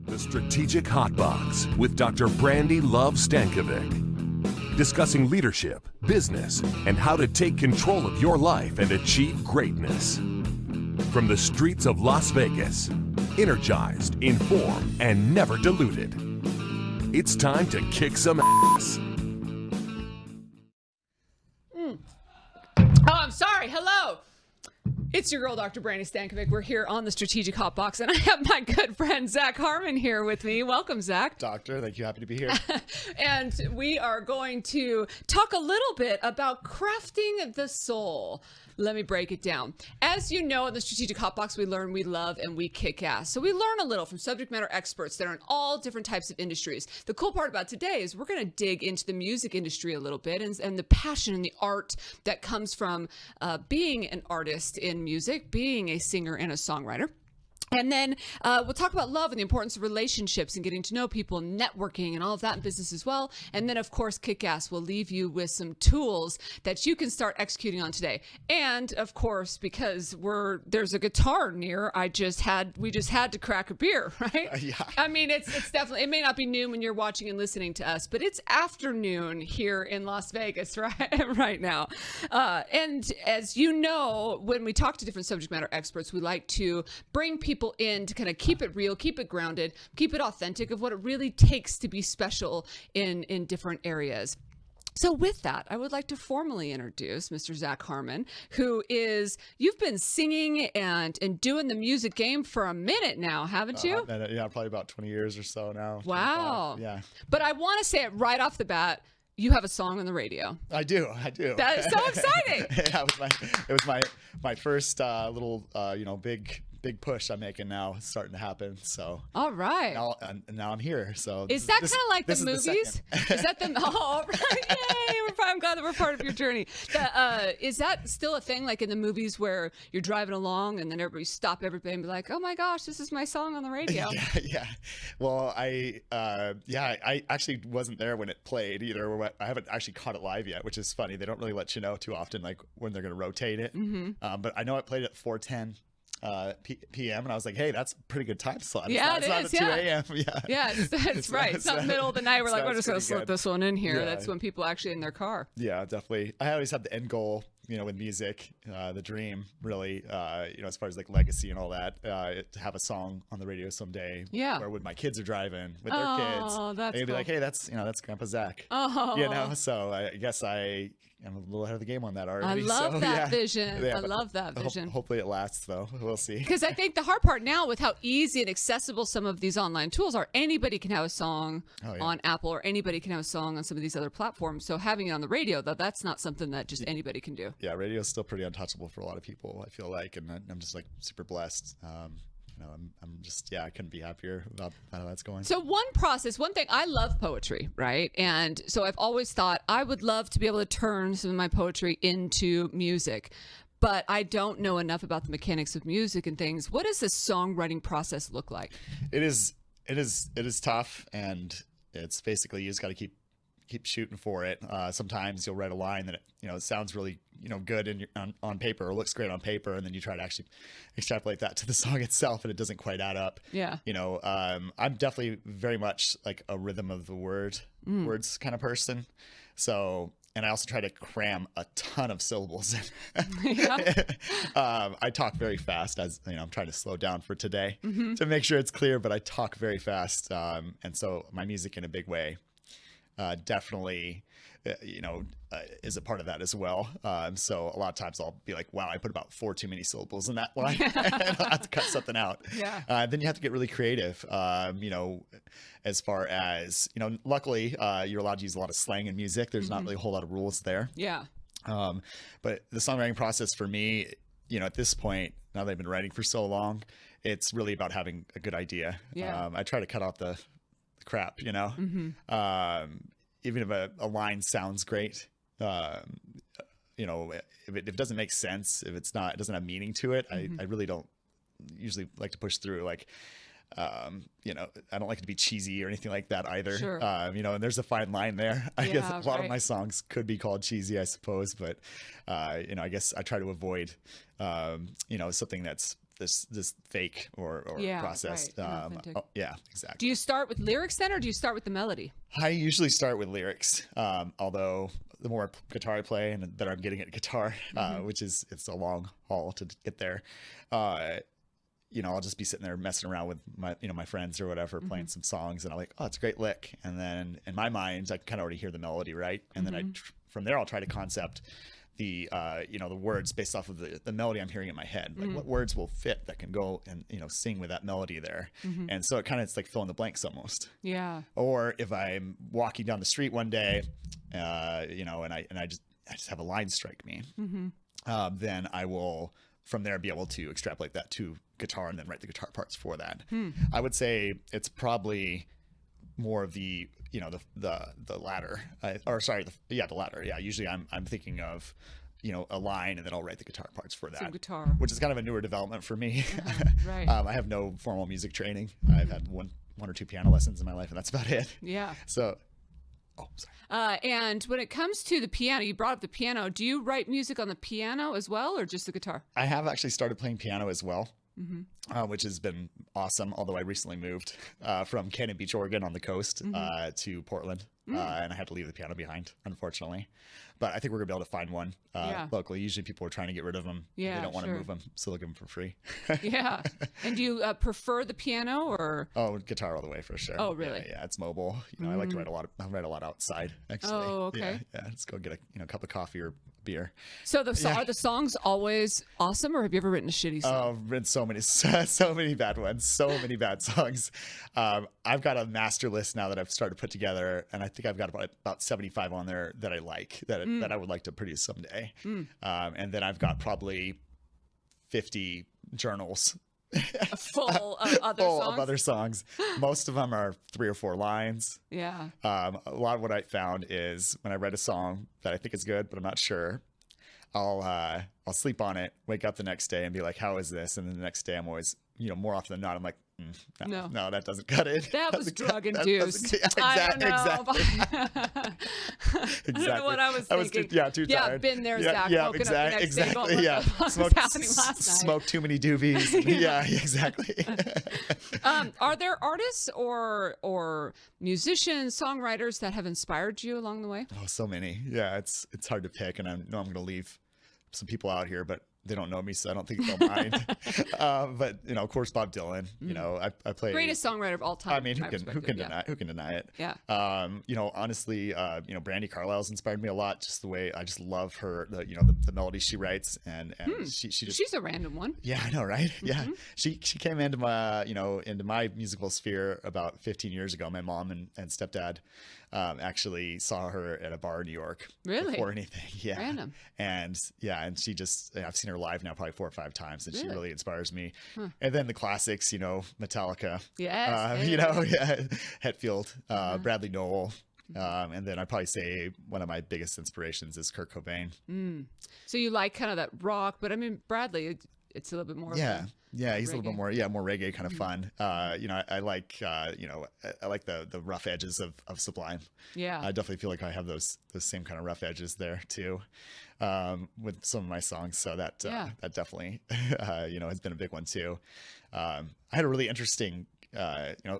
The Strategic Hotbox with Dr. Brandi Stankovic. Discussing leadership, business, and how to take control of your life and achieve greatness. From the streets of Las Vegas, energized, informed, and never diluted. It's time to kick some ass. Oh, I'm sorry. Hello. It's your girl, Dr. Brandi Stankovic. We're here on the Strategic Hotbox, and I have my good friend, Zach Harmon, here with me. Welcome, Zach. Doctor, thank you. Happy to be here. And we are going to talk a little bit about crafting the soul. Let me break it down. As you know, in the Strategic Hotbox, we learn, we love, and we kick ass. So we learn a little from subject matter experts that are in all different types of industries. The cool part about today is we're going to dig into the music industry a little bit and the passion and the art that comes from being an artist in music, being a singer and a songwriter. And then we'll talk about love and the importance of relationships and getting to know people and networking and all of that in business as well. And then, of course, Kick-Ass will leave you with some tools that you can start executing on today. And, of course, because there's a guitar near, we just had to crack a beer, right? Yeah. I mean, it's definitely, it may not be noon when you're watching and listening to us, but it's afternoon here in Las Vegas right now. And as you know, when we talk to different subject matter experts, we like to bring people in to kind of keep it real, keep it grounded, keep it authentic of what it really takes to be special in different areas. So with that, I would like to formally introduce Mr. Zach Harmon, who you've been singing and doing the music game for a minute now, haven't you? Yeah, probably about 20 years or so now. Wow. 25, yeah. But I want to say it right off the bat. You have a song on the radio. I do. That is so exciting. Yeah, it was my first little big push I'm making now. It's starting to happen. So all right. Now I'm here. So is that kind of like the movies? Is that the all right? Yay! I'm glad that we're part of your journey. Is that still a thing, like in the movies where you're driving along and then everybody stop everybody and be like, "Oh my gosh, this is my song on the radio." Yeah. Well, I actually wasn't there when it played either. I haven't actually caught it live yet, which is funny. They don't really let you know too often, like when they're going to rotate it. Mm-hmm. But I know it played at 4:10. PM, and I was like, hey, that's a pretty good time slot. Yeah, it's not at 2 a.m. Yeah, it's right. It's not the middle of the night. We're like, we're just going to slip this one in here. Yeah. That's when people are actually in their car. Yeah, definitely. I always had the end goal, with music, the dream, really, as far as like legacy and all that, to have a song on the radio someday. Yeah. Where when my kids are driving with their kids, they'd be like, hey, that's Grandpa Zach. Oh. So I guess I'm a little ahead of the game on that already. I love that vision. Yeah, I love that vision. Hopefully it lasts, though. We'll see. Because I think the hard part now with how easy and accessible some of these online tools are, anybody can have a song on Apple, or anybody can have a song on some of these other platforms. So having it on the radio, that's not something that just anybody can do. Yeah, radio is still pretty untouchable for a lot of people, I feel like, and I'm just like super blessed. I couldn't be happier about how that's going. So one thing, I love poetry, right? And so I've always thought I would love to be able to turn some of my poetry into music, but I don't know enough about the mechanics of music and things. What does the songwriting process look like? It is tough, and it's basically you just got to keep shooting for it. Sometimes you'll write a line that it sounds really good on paper, or looks great on paper, and then you try to actually extrapolate that to the song itself, and it doesn't quite add up. Yeah. I'm definitely very much like a rhythm of the words kind of person. So, and I also try to cram a ton of syllables in. I talk very fast, as I'm trying to slow down for today to make sure it's clear, but I talk very fast, and so my music in a big way definitely is a part of that as well. So a lot of times I'll be like, wow, I put about 4 too many syllables in that line. And I'll have to cut something out. Yeah. Then you have to get really creative, as far as, luckily you're allowed to use a lot of slang in music. There's not really a whole lot of rules there. Yeah. But the songwriting process for me, at this point, now that I've been writing for so long, it's really about having a good idea. Yeah. I try to cut out the crap, even if a line sounds great, if it doesn't make sense, if it doesn't have meaning to it, I really don't usually like to push through. Like, I don't like it to be cheesy or anything like that either. Sure. And there's a fine line there. I guess a lot of my songs could be called cheesy, I suppose, but I guess I try to avoid, something that's this fake or processed. Right. Yeah, exactly. Do you start with lyrics then, or do you start with the melody? I usually start with lyrics, although the more guitar I play and the better I'm getting at guitar, which is, it's a long haul to get there. I'll just be sitting there messing around with my friends or whatever, playing some songs, and I'm like, oh, it's a great lick. And then in my mind, I kind of already hear the melody, right? And then from there, I'll try to concept the the words based off of the melody I'm hearing in my head. Like what words will fit that can go and sing with that melody there. And so it's like fill in the blanks almost. Yeah. Or if I'm walking down the street one day, and I just have a line strike me, then I will from there be able to extrapolate that to guitar and then write the guitar parts for that. I would say it's probably more of the latter, the latter. Yeah. Usually I'm thinking of, a line, and then I'll write the guitar parts for that. Some guitar. Which is kind of a newer development for me. Right. I have no formal music training. I've had one or two piano lessons in my life, and that's about it. Yeah. So, sorry. And when it comes to the piano, you brought up the piano. Do you write music on the piano as well, or just the guitar? I have actually started playing piano as well. Which has been awesome. Although I recently moved from Cannon Beach, Oregon on the coast to Portland. And I had to leave the piano behind, unfortunately. But I think we're going to be able to find one locally. Usually people are trying to get rid of them. Yeah, they don't want to move them, so they'll give them for free. Yeah. And do you prefer the piano or? Oh, guitar all the way for sure. Oh, really? Yeah, it's mobile. I like to write a lot. I write a lot outside, actually. Oh, okay. Yeah, just go get a cup of coffee or beer. So are the songs always awesome, or have you ever written a shitty song? Oh, I've written so many bad ones, so many bad songs. I've got a master list now that I've started to put together, and I think I've got about 75 on there that I like, that I would like to produce someday. And then I've got probably 50 journals full of other songs. Most of them are 3 or 4 lines. Yeah. A lot of what I found is when I write a song that I think is good, but I'm not sure, I'll sleep on it, wake up the next day and be like, how is this? And then the next day I'm always, more often than not, I'm like, no, that doesn't cut it. That was drug induced. Exactly. I don't know what I was thinking. Too tired. Yeah, been there, Zach. Yeah, woken up the next day going, yeah. What was happening last night? Smoked too many doobies. Yeah, exactly. Are there artists or musicians, songwriters that have inspired you along the way? Oh, so many. Yeah, it's hard to pick, and I know I'm going to leave some people out here, but they don't know me, so I don't think they'll mind. But of course, Bob Dylan. I play greatest songwriter of all time. I mean, who can deny it? Yeah. Honestly, Brandi Carlisle's inspired me a lot. Just the way I just love her, the melodies she writes, and she's a random one. Yeah, I know, right? Yeah, she came into my musical sphere about 15 years ago. My mom and stepdad actually saw her at a bar in New York. Really? Before anything. Yeah. Random. And she just, I've seen her live now probably 4 or 5 times, and she really inspires me. And then the classics, Metallica. Yes. Hetfield, Bradley Nowell. And then I'd probably say one of my biggest inspirations is Kurt Cobain. So you like kind of that rock, but I mean, Bradley, it's a little bit more. Yeah, he's a little bit more, more reggae kind of fun. I like, I like the rough edges of Sublime. Yeah, I definitely feel like I have those same kind of rough edges there too, with some of my songs. So that definitely, has been a big one too. I had a really interesting,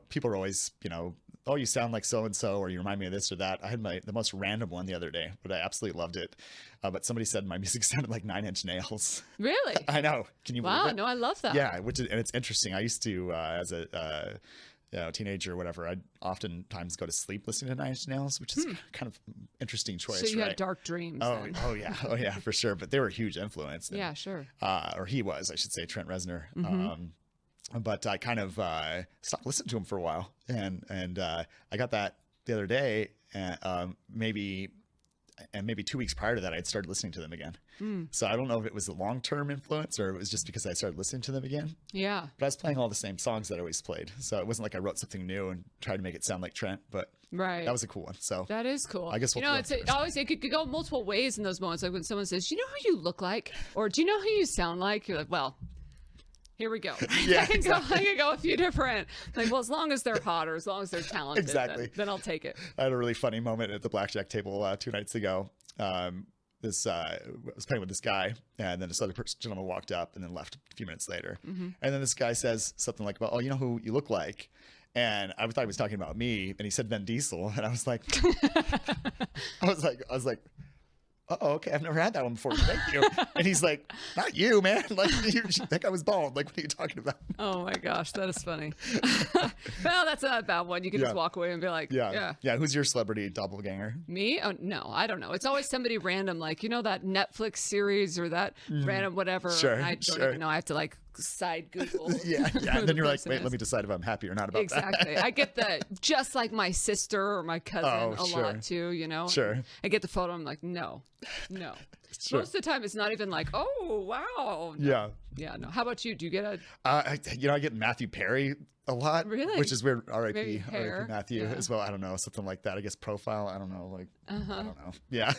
people are always, oh, you sound like so-and-so, or you remind me of this or that. I had the most random one the other day, but I absolutely loved it. But somebody said my music sounded like 9 Inch Nails. Really? I know. Can you believe it? No, I love that. Yeah, and it's interesting. I used to, as a teenager or whatever, I'd oftentimes go to sleep listening to 9 Inch Nails, which is kind of interesting choice. So you right? had dark dreams. Oh yeah, for sure. But they were a huge influence. Yeah, sure. Or he was, I should say, Trent Reznor. But I kind of stopped listening to him for a while, and I got that the other day, and maybe 2 weeks prior to that, I had started listening to them again. So I don't know if it was a long-term influence or it was just because I started listening to them again. Yeah. But I was playing all the same songs that I always played, so it wasn't like I wrote something new and tried to make it sound like Trent. But that was a cool one. So that is cool. I guess it could go multiple ways in those moments. Like when someone says, "Do you know who you look like?" or "Do you know who you sound like?" You're like, "Well, here we go." Yeah, I can go a few different. Like, well, as long as they're hot or as long as they're talented, then I'll take it. I had a really funny moment at the blackjack table 2 nights ago. I was playing with this guy, and then this other gentleman walked up and then left a few minutes later. And then this guy says something like, "Well, oh, you know who you look like?" And I thought he was talking about me, and he said Vin Diesel, and I was like, I was like, oh, okay, I've never had that one before. Thank you. And he's like, not you, man. Like, that guy was bald. Like, what are you talking about? Oh my gosh, that is funny. Well, that's not a bad one. You can just walk away and be like, yeah. Who's your celebrity doppelganger? Me? Oh no, I don't know. It's always somebody random, like that Netflix series or that random whatever. Sure, I don't even know. I have to like side Google. Yeah. And then you're like, wait, let me decide if I'm happy or not about that. Exactly. I get just like my sister or my cousin lot too. Sure. I get the photo. I'm like, no. Sure. Most of the time, it's not even like, oh wow. No. Yeah. No. How about you? Do you get a? I get Matthew Perry a lot. Really? Which is weird. R.I.P. R.I.P. Matthew as well. I don't know, something like that. I guess profile. I don't know. Like I don't know. Yeah,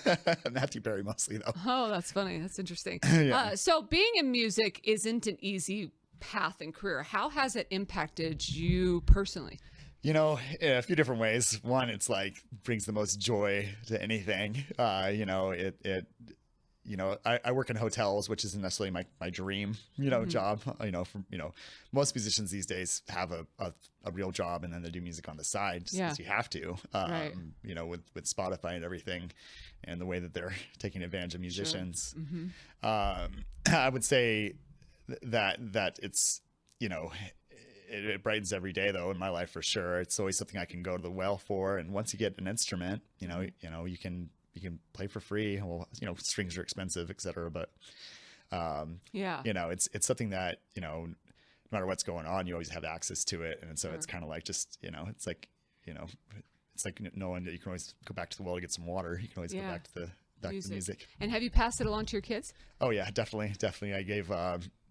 Matthew Perry mostly though. Oh, that's funny. That's interesting. Yeah. So being in music isn't an easy path and career. How has it impacted you personally? In a few different ways. One, it's like brings the most joy to anything. I work in hotels, which isn't necessarily my dream, job. Most musicians these days have a real job, and then they do music on the side just because you have to. Right. With Spotify and everything, and the way that they're taking advantage of musicians. Sure. I would say that it's it brightens every day though in my life for sure. It's always something I can go to the well for, and once you get an instrument, you can play for free. Well, strings are expensive, etc. But it's something that no matter what's going on, you always have access to it, and so it's kind of like just it's like knowing that you can always go back to the well to get some water. You can always go back to the music. And have you passed it along to your kids? Oh yeah, definitely. I gave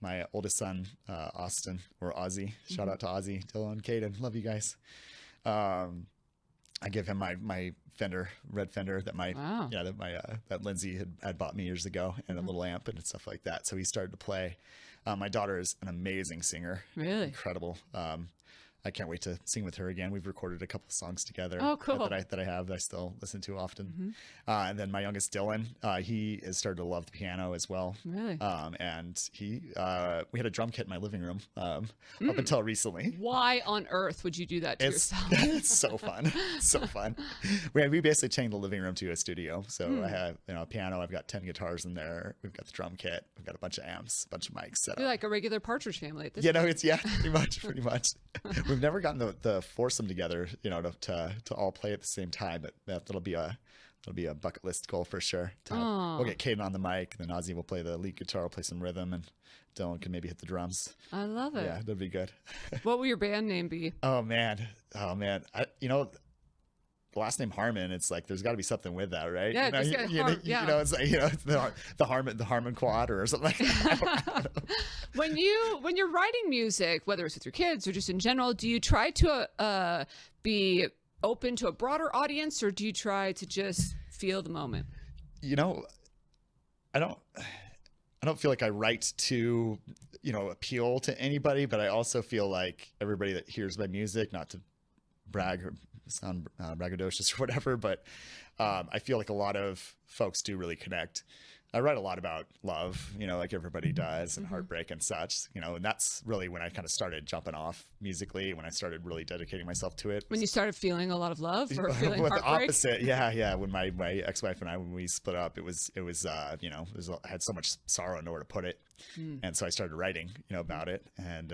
my oldest son Austin, or Ozzy. Shout out to Ozzy, Dylan, Caden. Love you guys. I give him my Fender, red Fender that that Lindsay had bought me years ago, and a little amp and stuff like that. So he started to play. My daughter is an amazing singer. Really? Incredible. I can't wait to sing with her again. We've recorded a couple of songs together. Oh, cool. that I still listen to often. And then my youngest Dylan, he has started to love the piano as well. Really? And we had a drum kit in my living room up until recently. Why on earth would you do that to yourself? It's so fun. So fun. We basically changed the living room to a studio. So I have a piano. I've got 10 guitars in there. We've got the drum kit. We've got a bunch of amps, a bunch of mics set up. You're like a regular Partridge Family at this point. Pretty much. We've never gotten the foursome together, to all play at the same time, but that'll be a bucket list goal for sure. We'll get Caden on the mic, and then Ozzy will play the lead guitar, play some rhythm, and Dylan can maybe hit the drums. I love it. Yeah, that'd be good. What will your band name be? Oh man. The last name Harmon, it's like there's got to be something with that, right? Yeah, it's like the Harmon Quad or something like that. I don't know. When you're writing music, whether it's with your kids or just in general, do you try to be open to a broader audience, or do you try to just feel the moment? I don't feel like I write to appeal to anybody, but I also feel like everybody that hears my music, not to brag or sound braggadocious or whatever, but I feel like a lot of folks do really connect. I write a lot about love, like everybody does, and heartbreak and such, and that's really when I kind of started jumping off musically, when I started really dedicating myself to it. When you started feeling a lot of love, or feeling with heartbreak? The opposite. Yeah. When my ex-wife and I, when we split up, I had so much sorrow and nowhere to put it. And so I started writing, about it. And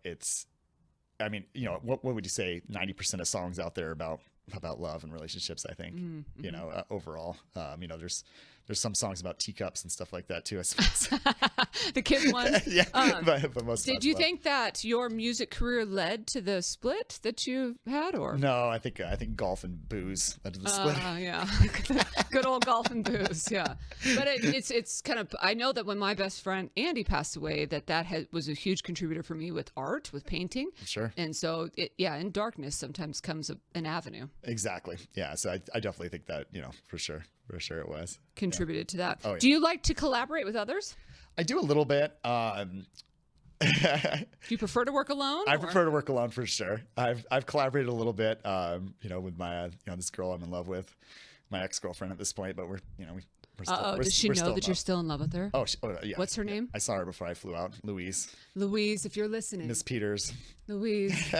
it's, what would you say? 90% of songs out there about love and relationships, I think, overall. There's some songs about teacups and stuff like that too, I suppose. The kid one. Yeah, but most. Did you think that your music career led to the split that you had, or no? I think golf and booze led to the split. Yeah, good old golf and booze. Yeah, but it's kind of. I know that when my best friend Andy passed away, that was a huge contributor for me with art, with painting. Sure. And so in darkness sometimes comes an avenue. Exactly. Yeah. So I definitely think that for sure it was contributed to that. Oh, yeah. Do you like to collaborate with others? I do a little bit. Do you prefer to work alone? I prefer to work alone for sure. I've collaborated a little bit, with my this girl I'm in love with, my ex-girlfriend at this point, but we're still, does she know that you're still in love with her? Oh, yeah. What's her name? I saw her before I flew out. Louise, if you're listening. Miss Peters. Louise.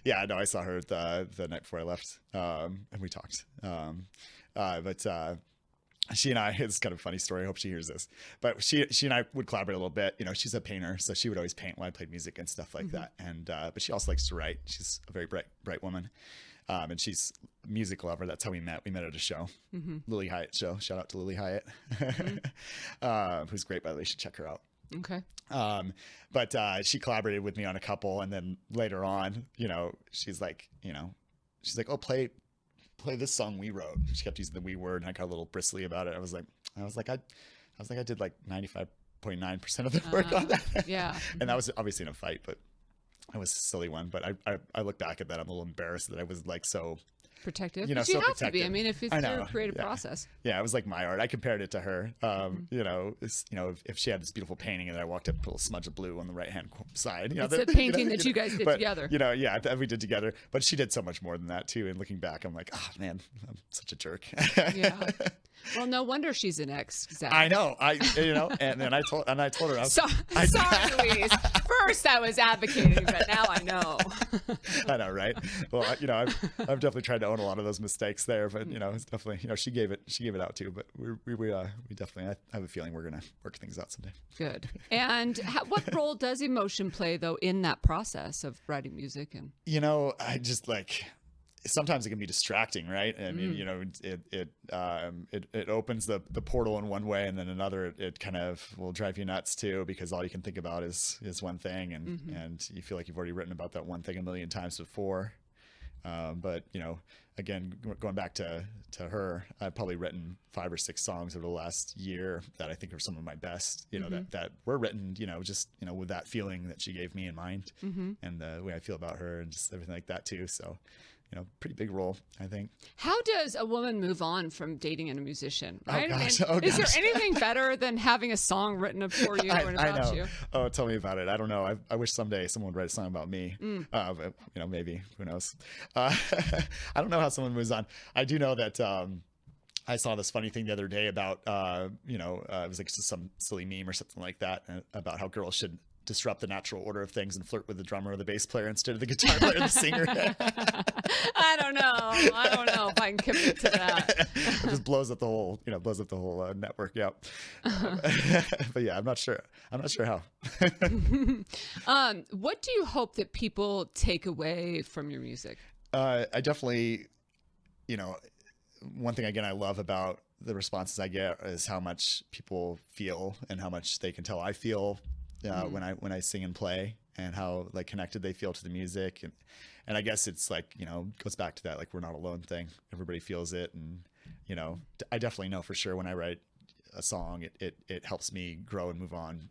Yeah, no, I saw her the night before I left, and we talked. But she and I, it's kind of a funny story. I hope she hears this. But she and I would collaborate a little bit. She's a painter, so she would always paint while I played music and stuff like that. And but she also likes to write. She's a very bright woman, and she's a music lover. That's how we met. We met at a show, Lily Hyatt show. Shout out to Lily Hyatt, who's great, by the way. You should check her out. Okay. But she collaborated with me on a couple, and then later on, she's like, oh, play this song we wrote. She kept using the we word, and I got a little bristly about it. I was like, I did like 95.9% of the work on that. Yeah. And that was obviously in a fight, but it was a silly one. But I look back at that, I'm a little embarrassed that I was like so protective. You So have protective. to be. I mean, if it's your creative process. Yeah, it was like my art. I compared it to her. If she had this beautiful painting and I walked up, put a little smudge of blue on the right hand side. It's a painting that you guys did together. We did together. But she did so much more than that too. And looking back, I'm like, oh man, I'm such a jerk. Yeah. Well, no wonder she's an ex, Zach. I know. And then I told her. Sorry, Louise. First, I was advocating, but now I know. I know, right? Well, I've definitely tried to own a lot of those mistakes there, but it's definitely, she gave it out too. But we definitely, I have a feeling we're gonna work things out someday. Good. And what role does emotion play though in that process of writing music? And I just like. Sometimes it can be distracting, right? I mean, it opens the portal in one way, and then another it kind of will drive you nuts too, because all you can think about is one thing, and you feel like you've already written about that one thing a million times before. But again, going back to her, I've probably written 5 or 6 songs over the last year that I think are some of my best. That were written, just with that feeling that she gave me in mind, and the way I feel about her, and just everything like that too. So. Pretty big role, I think. How does a woman move on from dating a musician? Right? Oh, gosh. Is there anything better than having a song written for you and about I know. you? Oh, tell me about it. I don't know. I wish someday someone would write a song about me. But, maybe. Who knows? I don't know how someone moves on. I do know that I saw this funny thing the other day about, it was like just some silly meme or something like that about how girls should disrupt the natural order of things and flirt with the drummer or the bass player instead of the guitar player or the singer. I don't know if I can commit to that. It just blows up the whole network. Yeah. But yeah, I'm not sure how. What do you hope that people take away from your music? I definitely, one thing again I love about the responses I get is how much people feel and how much they can tell I feel when I sing and play, and how like connected they feel to the music, and I guess it's like goes back to that like we're not alone thing. Everybody feels it, and I definitely know for sure when I write a song, it helps me grow and move on,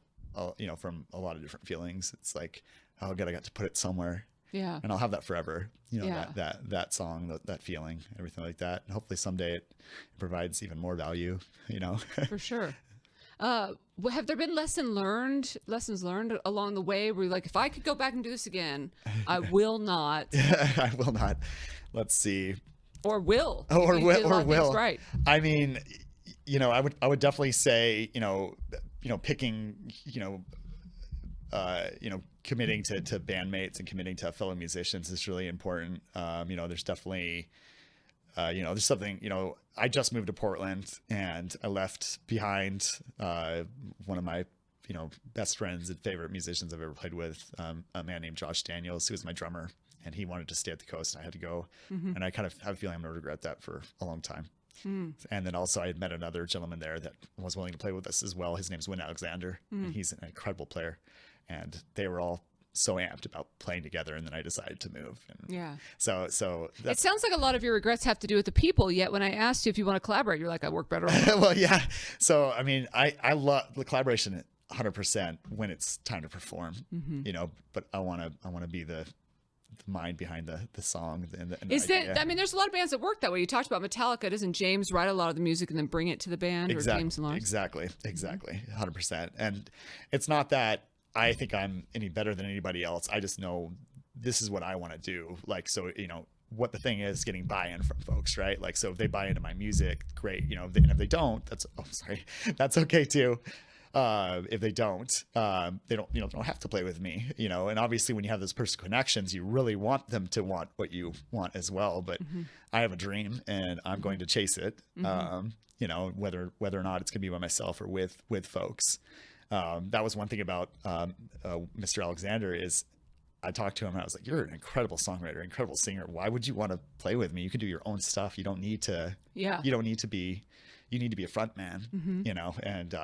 from a lot of different feelings. It's like, oh god, I got to put it somewhere. Yeah. And I'll have that forever. That song, that feeling, everything like that. And hopefully someday it provides even more value. For sure. Have there been lessons learned along the way where you're like, if I could go back and do this again, I will not. I will not. Let's see. Or will. Or will. Right. I mean, I would definitely say, picking, committing to bandmates and committing to fellow musicians is really important. There's definitely, there's something, I just moved to Portland and I left behind one of my, best friends and favorite musicians I've ever played with, a man named Josh Daniels, who was my drummer, and he wanted to stay at the coast and I had to go. And I kind of have a feeling I'm going to regret that for a long time. And then also I had met another gentleman there that was willing to play with us as well. His name's Win Alexander, and he's an incredible player. And they were all so amped about playing together, and then I decided to move. And yeah. So it sounds like a lot of your regrets have to do with the people. Yet when I asked you if you want to collaborate, you're like, I work better alone. Well, yeah. So I mean, I love the collaboration 100% when it's time to perform. But I want to be the mind behind the song. I mean, there's a lot of bands that work that way. You talked about Metallica. Doesn't James write a lot of the music and then bring it to the band? Or James and Lars? Exactly. 100%. And it's not that I think I'm any better than anybody else. I just know this is what I want to do. Like, so, what the thing is getting buy-in from folks, right? Like, so if they buy into my music, great, and if they don't, that's okay too. If they don't, don't have to play with me, and obviously when you have those personal connections, you really want them to want what you want as well. But I have a dream and I'm going to chase it. Whether or not it's gonna be by myself or with folks. That was one thing about Mr. Alexander is I talked to him and I was like, you're an incredible songwriter, incredible singer. Why would you want to play with me? You can do your own stuff. You don't need to, you need to be a front man, and,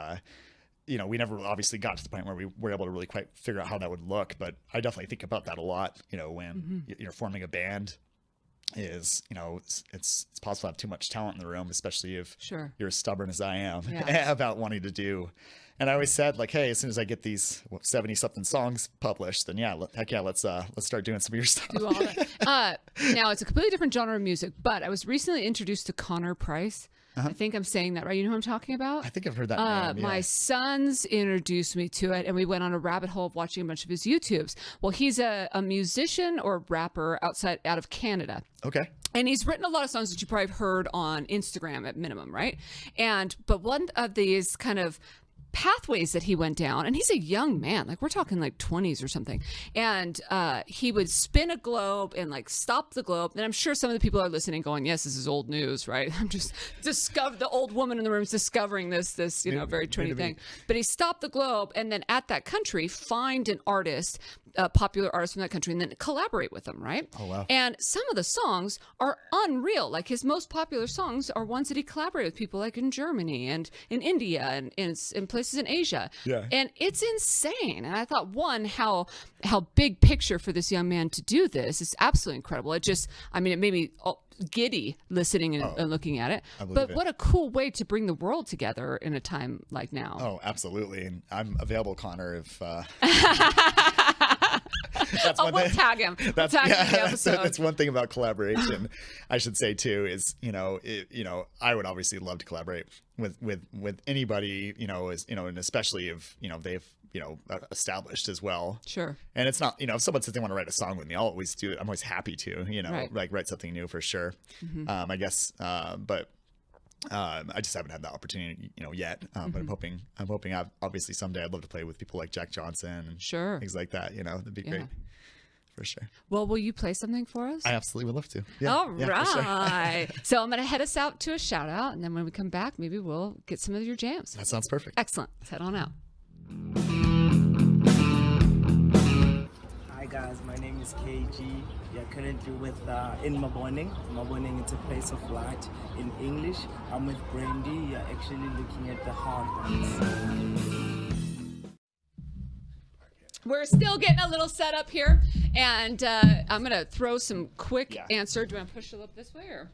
we never obviously got to the point where we were able to really quite figure out how that would look, but I definitely think about that a lot, when you're forming a band is, it's possible to have too much talent in the room, especially if you're as stubborn as I am about wanting to do. And I always said, like, hey, as soon as I get these 70 something songs published, then let's start doing some of your stuff. Do all that. Now it's a completely different genre of music, but I was recently introduced to Connor Price. I think I'm saying that right. You know who I'm talking about? I think I've heard that name. My sons introduced me to it, and we went on a rabbit hole of watching a bunch of his YouTubes. Well, he's a musician or rapper out of Canada. Okay. And he's written a lot of songs that you probably have heard on Instagram at minimum, right? But one of these kind of pathways that he went down, and he's a young man, like we're talking like 20s or something, and he would spin a globe and like stop the globe. And I'm sure some of the people are listening going, yes, this is old news, right? I'm just the old woman in the room is discovering this very trendy thing. But he stopped the globe and then at that country find an artist, a popular artist from that country, and then collaborate with them, right? Oh, wow. And some of the songs are unreal. Like his most popular songs are ones that he collaborated with people like in Germany and in India and in places in Asia. Yeah. And it's insane. And I thought, one, how big picture for this young man to do this is absolutely incredible. It made me giddy listening and looking at it. But what a cool way to bring the world together in a time like now. Oh, absolutely. And I'm available, Connor, if we'll tag him. We'll tag him in the episode. That's one thing about collaboration. I should say too is I would obviously love to collaborate with anybody, and especially if they've established as well. Sure. And it's not if someone says they want to write a song with me, I'll always do it. I'm always happy to like write something new for sure. I guess but I just haven't had that opportunity, yet. But I'm hoping obviously someday I'd love to play with people like Jack Johnson and things like that. That'd be great for sure. Well, will you play something for us? I absolutely would love to. Yeah. All right. Sure. So I'm going to head us out to a shout out, and then when we come back, maybe we'll get some of your jams. That sounds perfect. Excellent. Let's head on out. Hi guys, my name is KG. We are currently with in Maboning. Maboning is a place of light in English. I'm with Brandi. You're actually looking at the hard ones. We're still getting a little set up here, and I'm going to throw some quick answer. Do you want to push it up this way or?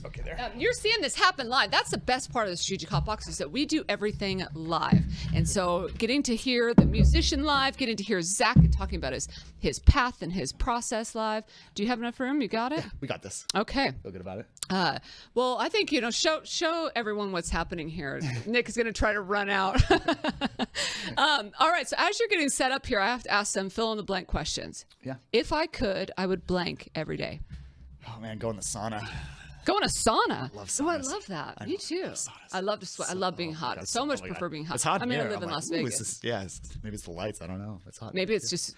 Okay, there. You're seeing this happen live. That's the best part of the Strategic Hot Box is that we do everything live. And so getting to hear the musician live, getting to hear Zach talking about his path and his process live. Do you have enough room? You got it? Yeah, we got this. Okay. Feel good about it. Well, I think, show everyone what's happening here. Nick is going to try to run out. All right. So as you're getting set up here, I have to ask some fill in the blank questions. Yeah. If I could, I would blank every day. Oh man, go in the sauna. Go in a sauna. I love saunas. Oh, I love that. Me too. I love to sweat. I love being hot. So much prefer being hot. It's hot. I mean, I live in Las Vegas. Maybe it's the lights. I don't know. It's hot. Maybe it's just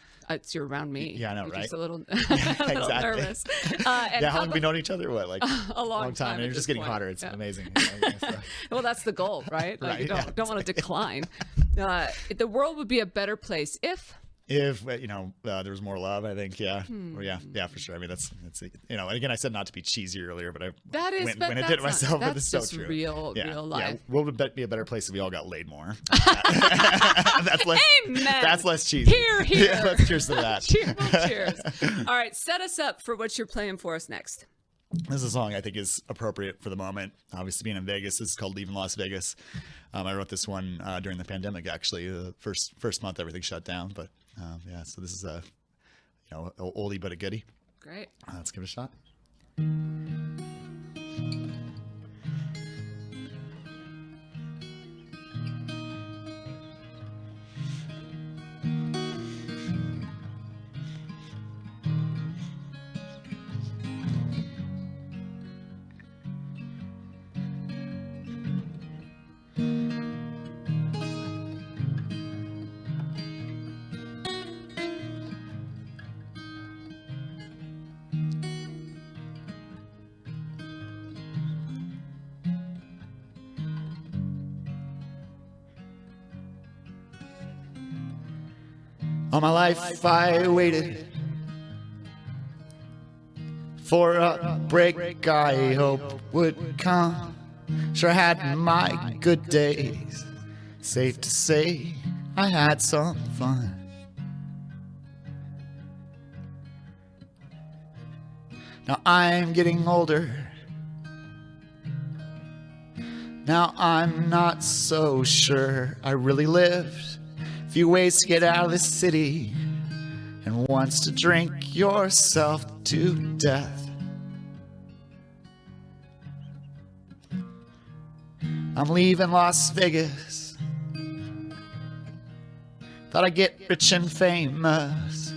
you're around me. Yeah, I know, you're right? Just a little, exactly. nervous. How long have we known each other? What, like a long time? And you're just getting hotter. It's amazing. Well, that's the goal, right? Like, right. You don't want to decline. The world would be a better place if there was more love, I think, yeah, for sure. I mean, that's and again, I said not to be cheesy earlier, but I did it myself. But it's so true. Real life. World would be a better place if we all got laid more. That's less. Amen. That's less cheesy. Here. Yeah, let's cheers to that. Cheers. All right, set us up for what you're playing for us next. This is a song I think is appropriate for the moment. Obviously, being in Vegas, this is called "Leaving Las Vegas." I wrote this one during the pandemic. Actually, the first month everything shut down, but. So this is a, oldie but a goodie. Great. Let's give it a shot. All my life I waited for a break I hope would come. Sure had my good days. Safe to say I had some fun. Now I'm getting older. Now I'm not so sure I really lived. Few ways to get out of this city, and once to drink yourself to death. I'm leaving Las Vegas. Thought I'd get rich and famous.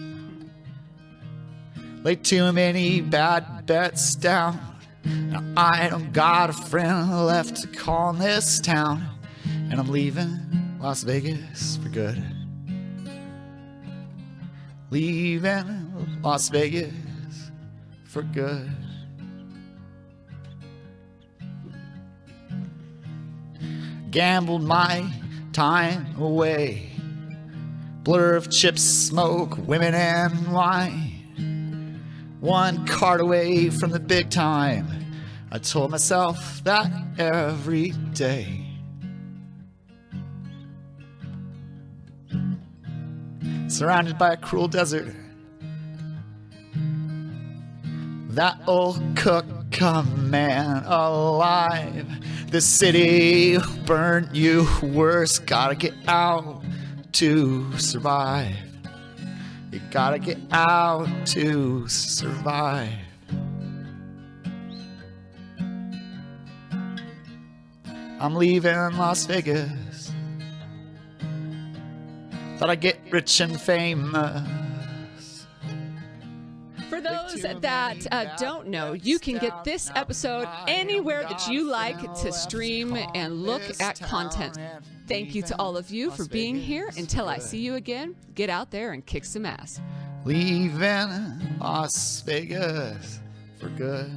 Laid too many bad bets down. Now I don't got a friend left to call in this town, and I'm leaving Las Vegas for good. Leaving Las Vegas for good. Gambled my time away. Blur of chips, smoke, women and wine. One card away from the big time. I told myself that every day. Surrounded by a cruel desert. That old cook, come man alive. This city burnt you worse. Gotta get out to survive. You gotta get out to survive. I'm leaving Las Vegas. Thought I'd get rich and famous. For those that don't know, you can get this episode anywhere that you like to stream and look at content. Thank you to all of you for being here. Until I see you again, get out there and kick some ass. Leaving Las Vegas for good.